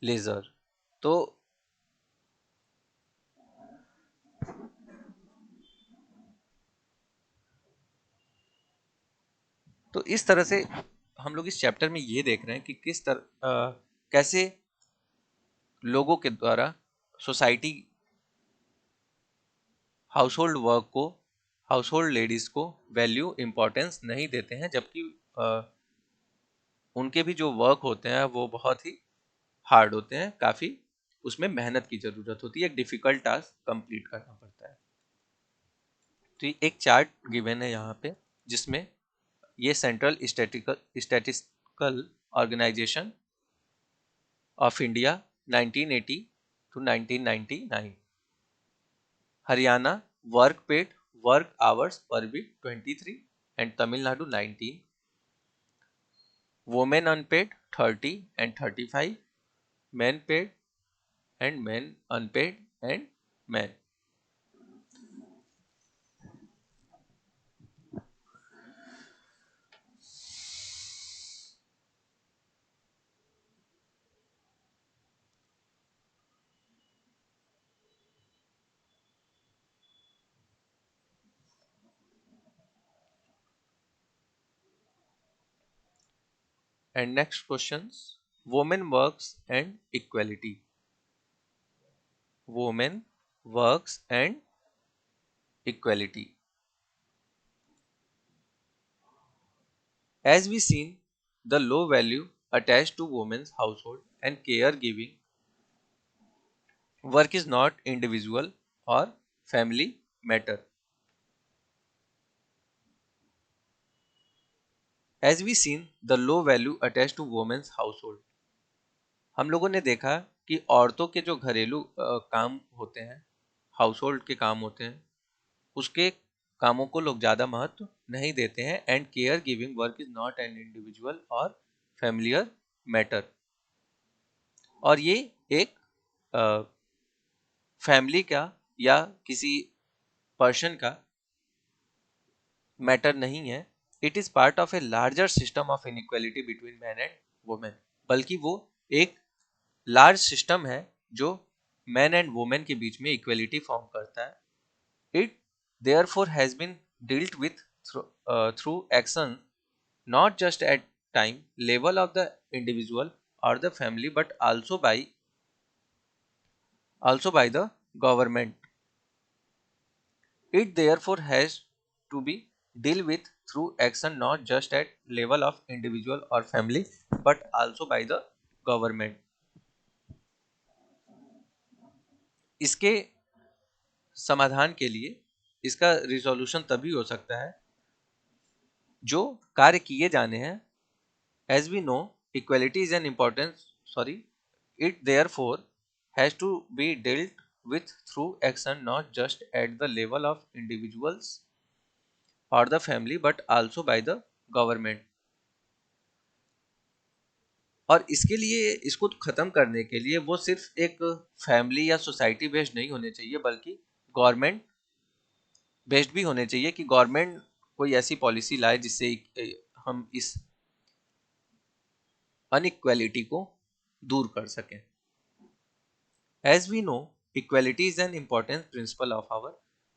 A: leisure. तो तो इस तरह से हम लोग इस chapter में ये देख रहे हैं कि किस तरह कैसे लोगों के द्वारा सोसाइटी हाउस होल्ड वर्क को, हाउस होल्ड लेडीज को वैल्यू इम्पोर्टेंस नहीं देते हैं, जबकि उनके भी जो वर्क होते हैं वो बहुत ही हार्ड होते हैं, काफ़ी उसमें मेहनत की ज़रूरत होती है, एक डिफ़िकल्ट टास्क कंप्लीट करना पड़ता है। तो एक चार्ट गिवन है यहाँ पे जिसमें ये central statistical organisation of India 1980 to 1999। Haryana work paid work hours per week 23 and Tamil Nadu 19। Women unpaid 30 and 35। Man paid and man unpaid and man. And next questions, women works and equality. Women works and equality. As we seen, the low value attached to women's household and caregiving work is not individual or family matter. As we seen, the low value attached to women's household, हम लोगों ने देखा कि औरतों के जो घरेलू काम होते हैं, हाउस होल्ड के काम होते हैं, उसके कामों को लोग ज़्यादा महत्व नहीं देते हैं। And care giving work is not an individual और फैमिलियर मैटर। और ये एक फैमिली का या किसी पर्सन का मैटर नहीं है। It is part of a larger system of inequality between man and women. बल्कि वो एक लार्ज सिस्टम है जो मैन एंड वुमेन के बीच में इक्वलिटी फॉर्म करता है। It therefore has been dealt with through action not just at time level of the individual or the family but also by the government। It therefore has to be dealt with through action not just at level of individual or family but also by the government। इसके समाधान के लिए इसका resolution तभी हो सकता है जो कार्य किए जाने हैं। As we know equality is an importance sorry it therefore has to be dealt with through action not just at the level of individuals or the family but also by the government। और इसके लिए इसको ख़त्म करने के लिए वो सिर्फ एक फैमिली या सोसाइटी बेस्ड नहीं होने चाहिए बल्कि गवर्नमेंट बेस्ड भी होने चाहिए कि गवर्नमेंट कोई ऐसी पॉलिसी लाए जिससे हम इस अनइक्वालिटी को दूर कर सकें। As we know, equality is an important principle of our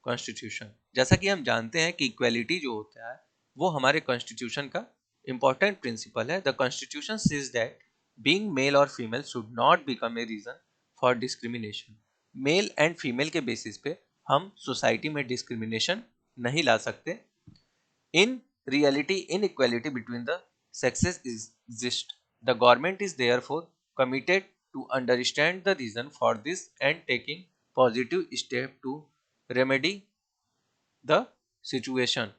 A: constitution. जैसा कि हम जानते हैं कि इक्वालिटी जो होता है वो हमारे कॉन्स्टिट्यूशन का इम्पॉर्टेंट प्रिंसिपल है। The constitution says that being male और female should not become a reason for discrimination. Male and female के बेसिस पे हम सोसाइटी में डिस्क्रिमिनेशन नहीं ला सकते। In reality, inequality between the sexes exists. The government is therefore committed to understand the reason for this and taking positive steps to remedy the situation.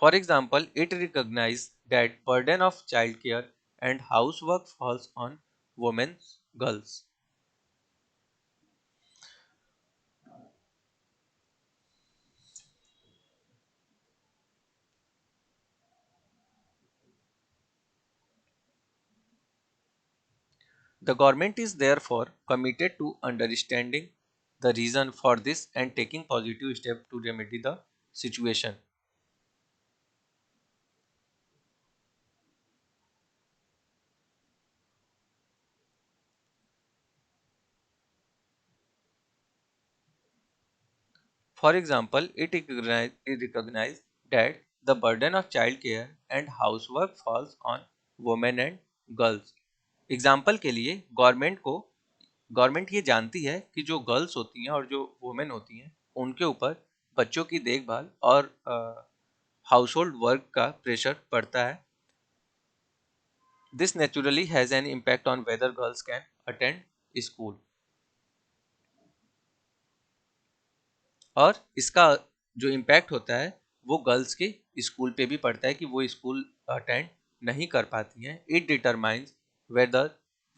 A: For example, it recognizes that burden of childcare and housework falls on women, girls. The government is therefore committed to understanding the reason for this and taking positive steps to remedy the situation. For example, it recognizes that the burden of child care and housework falls on women and girls. Example के लिए government ये जानती है कि जो girls होती हैं और जो वुमेन होती हैं उनके ऊपर बच्चों की देखभाल और हाउस होल्ड वर्क का प्रेशर पड़ता है। This naturally has an impact on whether girls can attend school. और इसका जो इम्पैक्ट होता है वो गर्ल्स के स्कूल पे भी पड़ता है कि वो स्कूल अटेंड नहीं कर पाती हैं। It determines weather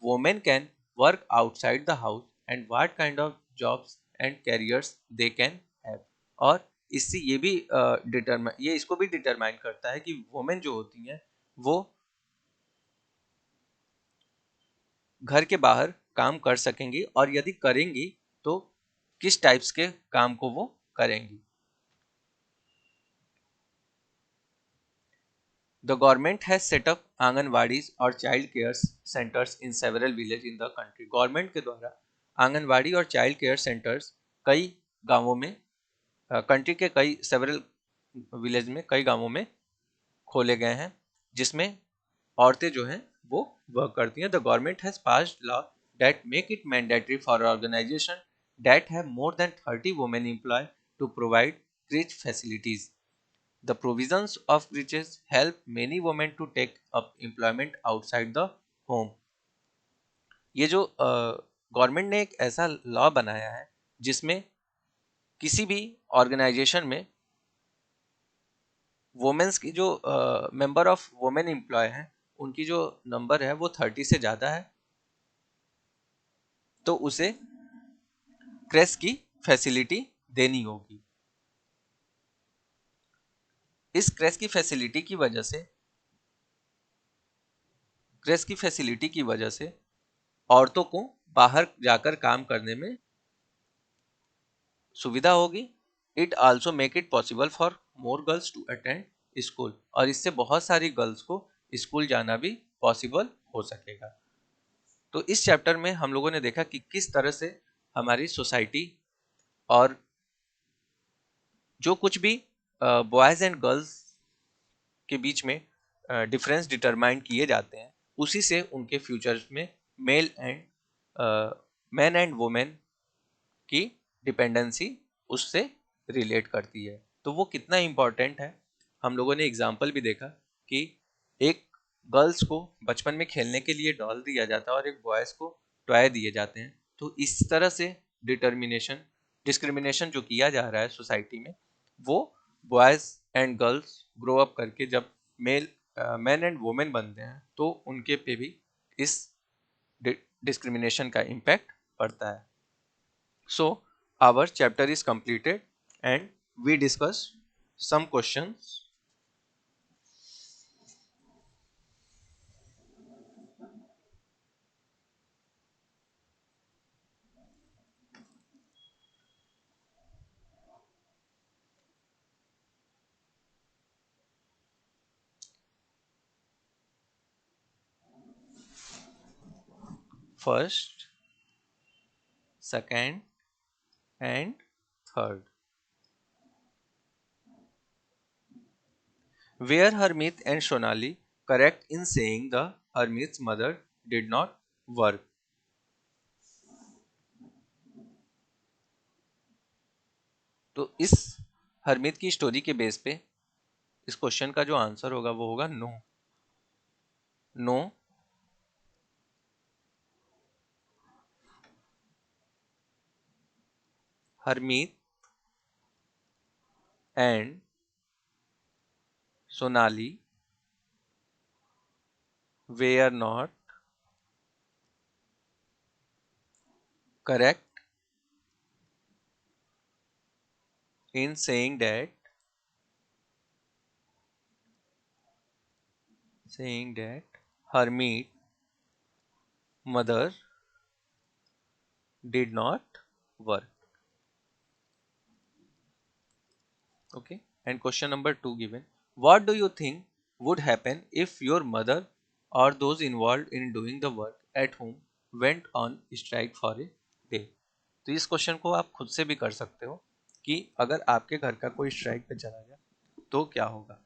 A: women can work outside the house and what kind of jobs and carriers they can have. और इससे ये इसको भी डिटरमाइन करता है कि वोमेन जो होती हैं वो घर के बाहर काम कर सकेंगी और यदि करेंगी तो किस टाइप्स के काम को वो करेंगी। The government has set up anganwadis और child care centres in several village in the country. Government के द्वारा आंगनवाड़ी और चाइल्ड केयर सेंटर्स कई गांवों में कंट्री के कई सेवरल विलेज में कई गांवों में खोले गए हैं जिसमें औरतें जो हैं वो वर्क करती हैं। The government has passed law that make it mandatory for organisation that have more than 30 women employ to provide creche facilities. The provisions of creches help many women to take up employment outside the home. ये जो government ने एक ऐसा law बनाया है जिसमें किसी भी ऑर्गेनाइजेशन में वुमेन्स की जो मेंबर ऑफ वुमेन एम्प्लॉय हैं उनकी जो नंबर है वो 30 से ज़्यादा है तो उसे क्रेस की फैसिलिटी देनी होगी। इस क्रेस की फैसिलिटी की वजह से औरतों को बाहर जाकर काम करने में सुविधा होगी। It also make it possible for more girls to attend school और इससे बहुत सारी गर्ल्स को स्कूल जाना भी पॉसिबल हो सकेगा। तो इस चैप्टर में हम लोगों ने देखा कि किस तरह से हमारी सोसाइटी और जो कुछ भी बॉयज़ एंड गर्ल्स के बीच में डिफरेंस डिटरमाइन किए जाते हैं उसी से उनके फ्यूचर्स में male and man and women की डिपेंडेंसी उससे रिलेट करती है। तो वो कितना इम्पोर्टेंट है हम लोगों ने एग्जाम्पल भी देखा कि एक गर्ल्स को बचपन में खेलने के लिए डॉल दिया जाता है और एक बॉयज़ को टॉय दिए जाते हैं। तो इस तरह से डिस्क्रिमिनेशन जो किया जा रहा है सोसाइटी में वो boys and girls grow up करके जब मैन एंड वुमेन बनते हैं तो उनके पे भी इस डिस्क्रिमिनेशन का इम्पैक्ट पड़ता है। So our chapter is completed and we discuss some questions. first, second and third. Were Harmeet and Sonali correct in saying the Harmeet's mother did not work? तो इस हरमीत की स्टोरी के बेस पे इस question का जो आंसर होगा वो होगा no. No, Harmeet and Sonali were not correct in saying that Harmeet mother did not work. Okay. And question number 2 given. What do you think would happen if your mother or those involved in doing the work at home went on strike for a day? तो इस question को आप खुद से भी कर सकते हो कि अगर आपके घर का कोई स्ट्राइक पे चला गया तो क्या होगा।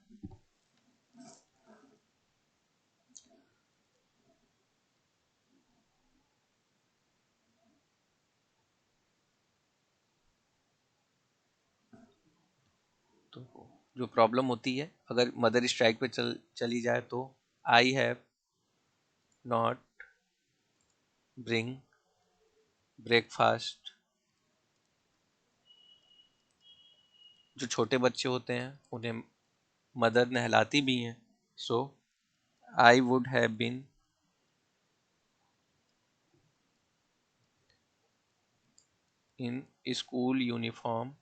A: तो जो प्रॉब्लम होती है अगर मदर स्ट्राइक पे चली जाए तो I have not bring breakfast. जो छोटे बच्चे होते हैं उन्हें मदर नहलाती भी हैं। So I would have been in school uniform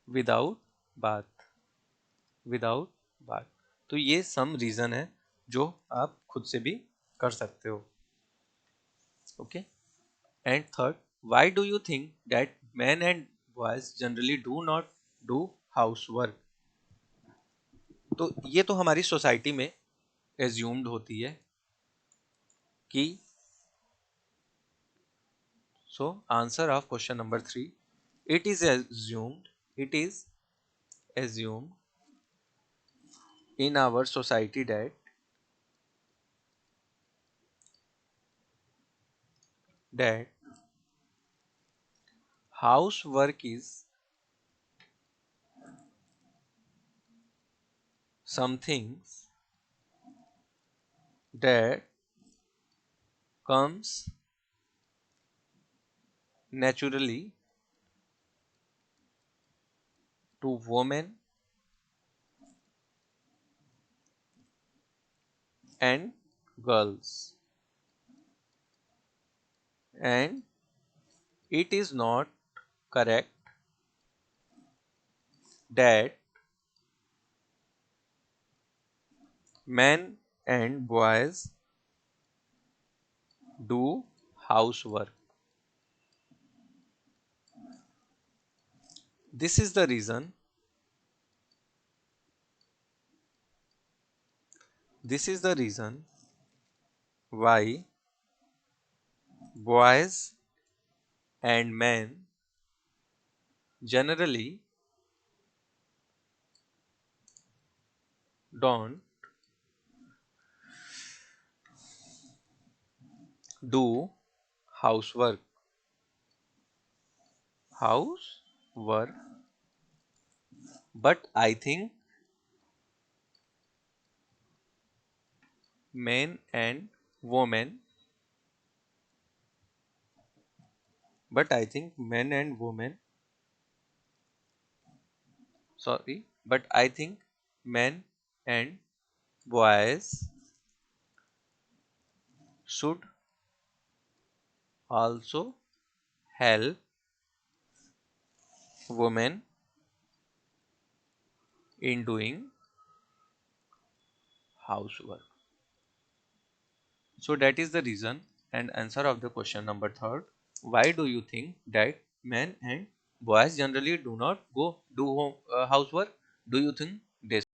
A: without bath without bath. तो ये सम रीजन है जो आप खुद से भी कर सकते हो। Okay. And third, why do you think that men and boys generally do not do house work? तो ये तो हमारी सोसाइटी में एज्यूम्ड होती है कि so answer of question number 3, it is assumed in our society that housework is something that comes naturally to women and girls, and it is not correct that men and boys do housework. This is the reason. This is the reason why boys and men generally don't do housework. Housework, but I think men and women. But I think men and women. Sorry, but I think men and boys should also help women in doing housework. So that is the reason and answer of the question number third. Why do you think that men and boys generally do not go do housework? Do you think they